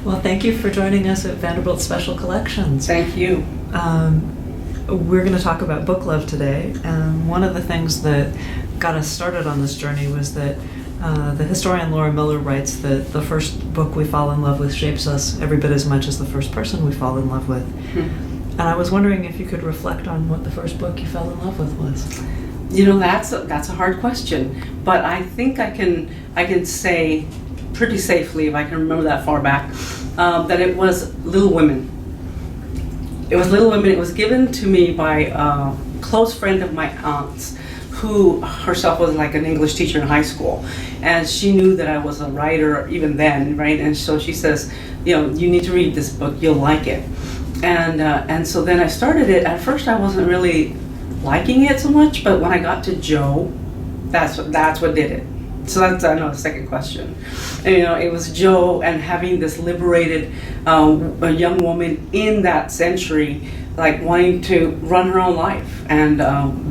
Well, thank you for joining us at Vanderbilt Special Collections. Thank you. We're going to talk about book love today. One of the things that got us started on this journey was that the historian Laura Miller writes that the first book we fall in love with shapes us every bit as much as the first person we fall in love with. And I was wondering if you could reflect on what the first book you fell in love with was. You know, that's a hard question, but I think I can say pretty safely, if I can remember that far back, that it was Little Women. It was Little Women. It was given to me by a close friend of my aunt's, who herself was like an English teacher in high school, and she knew that I was a writer even then, right? And so she says, you know, you need to read this book. You'll like it. And so then I started it. At first, I wasn't really liking it so much, but when I got to Joe, that's what did it. So that's, I know, the second question. And, you know, it was Joe and having this liberated a young woman in that century, like wanting to run her own life and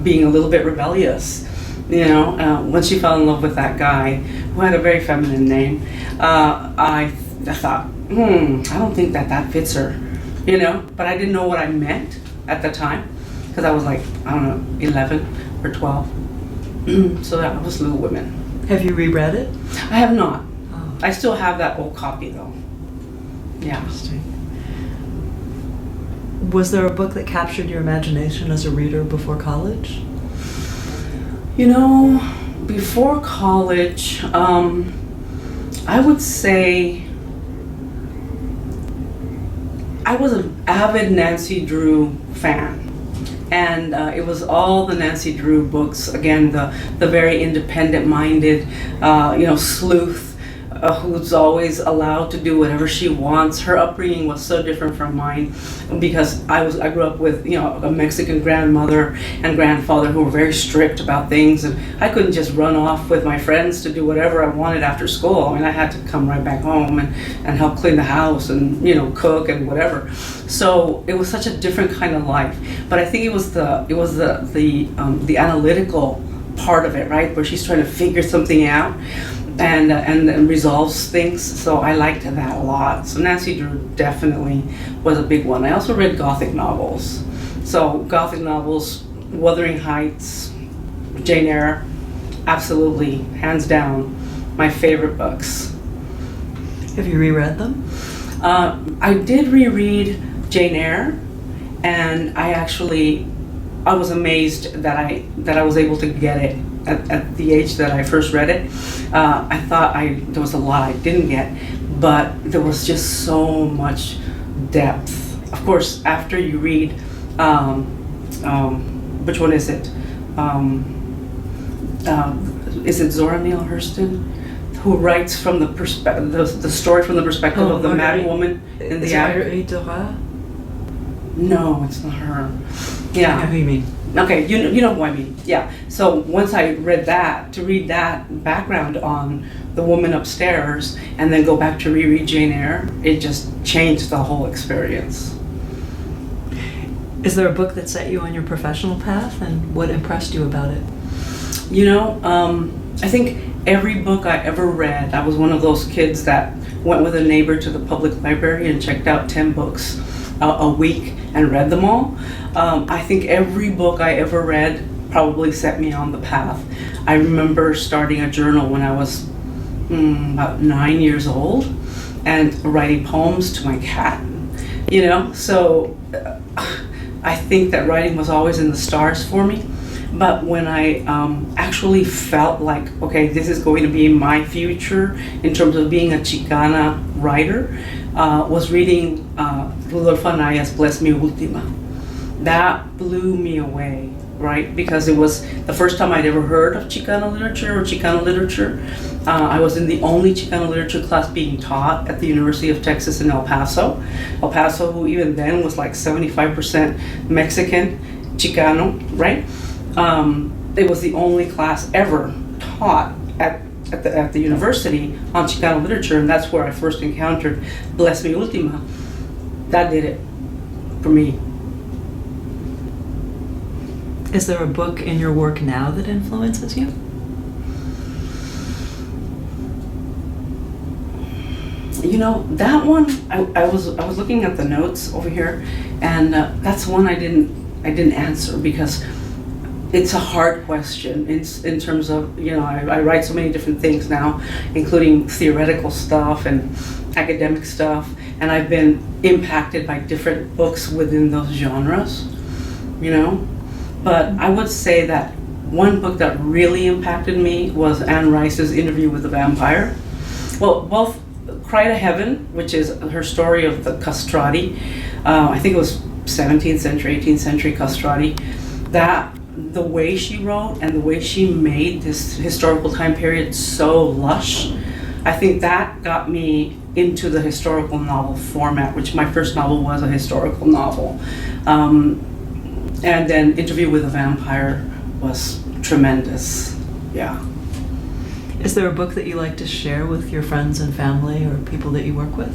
being a little bit rebellious. You know, when she fell in love with that guy who had a very feminine name, I thought, I don't think that fits her. You know, but I didn't know what I meant at the time because I was like, I don't know, 11 or 12. So that was Little Women. Have you reread it? I have not. Oh. I still have that old copy though. Yeah. Interesting. Was there a book that captured your imagination as a reader before college? You know, before college, I would say I was an avid Nancy Drew fan. And it was all the Nancy Drew books, again, the very independent-minded, sleuth who's always allowed to do whatever she wants. Her upbringing was so different from mine because I grew up with, you know, a Mexican grandmother and grandfather who were very strict about things, and I couldn't just run off with my friends to do whatever I wanted after school. I mean, I had to come right back home and help clean the house and, you know, cook and whatever. So it was such a different kind of life. But I think it was the analytical part of it, right, where she's trying to figure something out and resolves things. So I liked that a lot. So Nancy Drew definitely was a big one. I also read Gothic novels. So Gothic novels, Wuthering Heights, Jane Eyre, absolutely, hands down, my favorite books. Have you reread them? I did reread Jane Eyre, and I was amazed that I was able to get it at the age that I first read it. I thought there was a lot I didn't get, but there was just so much depth. Of course, after you read, which one is it? Is it Zora Neale Hurston, who writes from the story from the perspective of the mad woman in the attic? No, it's not her. Yeah. I know who you mean. Okay, you know who I mean. Yeah. So once I read that, to read that background on the woman upstairs and then go back to reread Jane Eyre, it just changed the whole experience. Is there a book that set you on your professional path, and what impressed you about it? You know, I think every book I ever read, I was one of those kids that went with a neighbor to the public library and checked out 10 books a week and read them all. I think every book I ever read probably set me on the path. I remember starting a journal when I was about 9 years old and writing poems to my cat, you know? So I think that writing was always in the stars for me. But when I actually felt like, okay, this is going to be my future in terms of being a Chicana writer, was reading Rodolfo Anaya's Bless Mi Última. That blew me away, right? Because it was the first time I'd ever heard of Chicana literature. I was in the only Chicana literature class being taught at the University of Texas in El Paso. El Paso, who even then was like 75% Mexican, Chicano, right? It was the only class ever taught at the university on Chicano literature, and that's where I first encountered Bless Mi Última. That did it for me. Is there a book in your work now that influences you? You know, that one, I was looking at the notes over here, and that's one I didn't answer because it's a hard question in terms of, you know, I write so many different things now, including theoretical stuff and academic stuff, and I've been impacted by different books within those genres, you know. But I would say that one book that really impacted me was Anne Rice's Interview with the Vampire. Well, both Cry to Heaven, which is her story of the castrati, I think it was 17th century, 18th century castrati, that the way she wrote and the way she made this historical time period so lush, I think that got me into the historical novel format, which my first novel was a historical novel. And then Interview with a Vampire was tremendous, yeah. Is there a book that you like to share with your friends and family or people that you work with?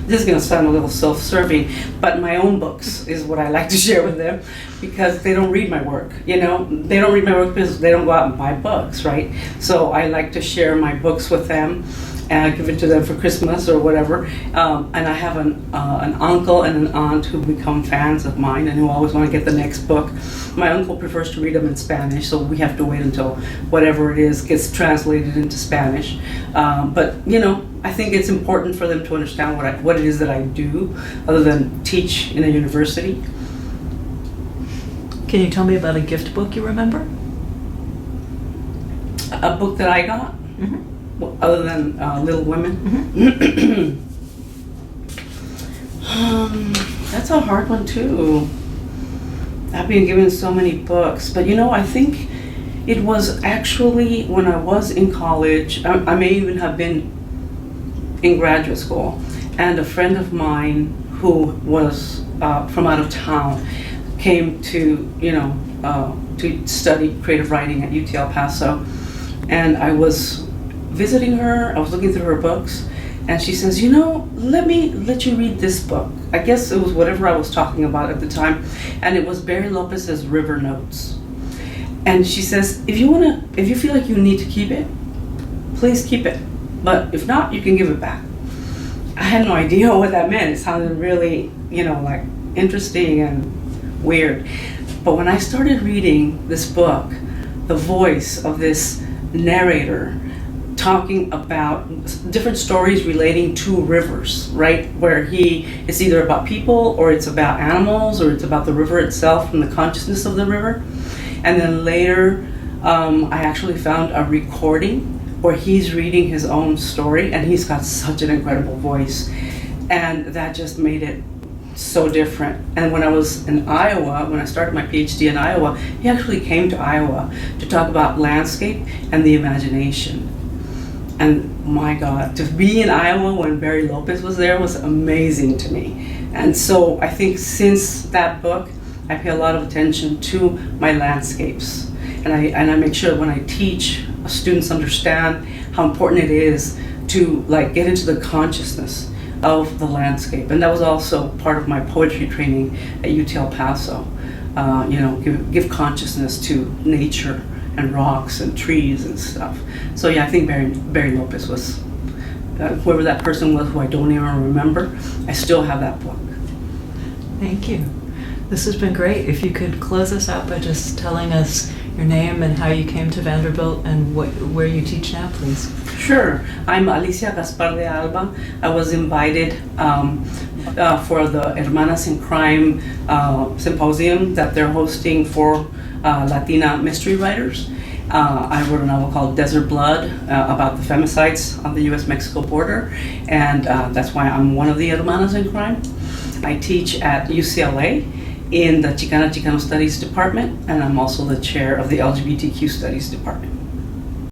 This is going to sound a little self-serving, but my own books is what I like to share with them because they don't read my work, you know? They don't read my work because they don't go out and buy books, right? So I like to share my books with them and I give it to them for Christmas or whatever. And I have an uncle and an aunt who become fans of mine and who always want to get the next book. My uncle prefers to read them in Spanish, so we have to wait until whatever it is gets translated into Spanish. But, you know, I think it's important for them to understand what it is that I do, other than teach in a university. Can you tell me about a gift book you remember? A book that I got? Mm-hmm. Well, other than Little Women? Mm-hmm. That's a hard one too. I've been given so many books, but you know, I think it was actually when I was in college, I may even have been in graduate school, and a friend of mine who was from out of town came to, you know, to study creative writing at UT El Paso, and I was visiting her, I was looking through her books, and she says, you know, let me let you read this book. I guess it was whatever I was talking about at the time, and it was Barry Lopez's River Notes. And she says, if you feel like you need to keep it, please keep it. But if not, you can give it back. I had no idea what that meant. It sounded really, you know, like interesting and weird. But when I started reading this book, the voice of this narrator talking about different stories relating to rivers, right? Where it's either about people or it's about animals or it's about the river itself and the consciousness of the river. And then later, I actually found a recording where he's reading his own story and he's got such an incredible voice. And that just made it so different. And when I was in Iowa, when I started my PhD in Iowa, he actually came to Iowa to talk about landscape and the imagination. And my God, to be in Iowa when Barry Lopez was there was amazing to me. And so I think since that book, I pay a lot of attention to my landscapes. And I make sure when I teach, students understand how important it is to like get into the consciousness of the landscape. And that was also part of my poetry training at UT El Paso. You know, give consciousness to nature and rocks and trees and stuff. So yeah, I think Barry Lopez was, whoever that person was who I don't even remember, I still have that book. Thank you. This has been great. If you could close us out by just telling us your name and how you came to Vanderbilt and where you teach now, please. Sure. I'm Alicia Gaspar de Alba. I was invited for the Hermanas in Crime symposium that they're hosting for Latina mystery writers. I wrote a novel called Desert Blood about the femicides on the US-Mexico border, and that's why I'm one of the Hermanas in Crime. I teach at UCLA in the Chicana Chicano Studies Department, and I'm also the chair of the LGBTQ Studies Department.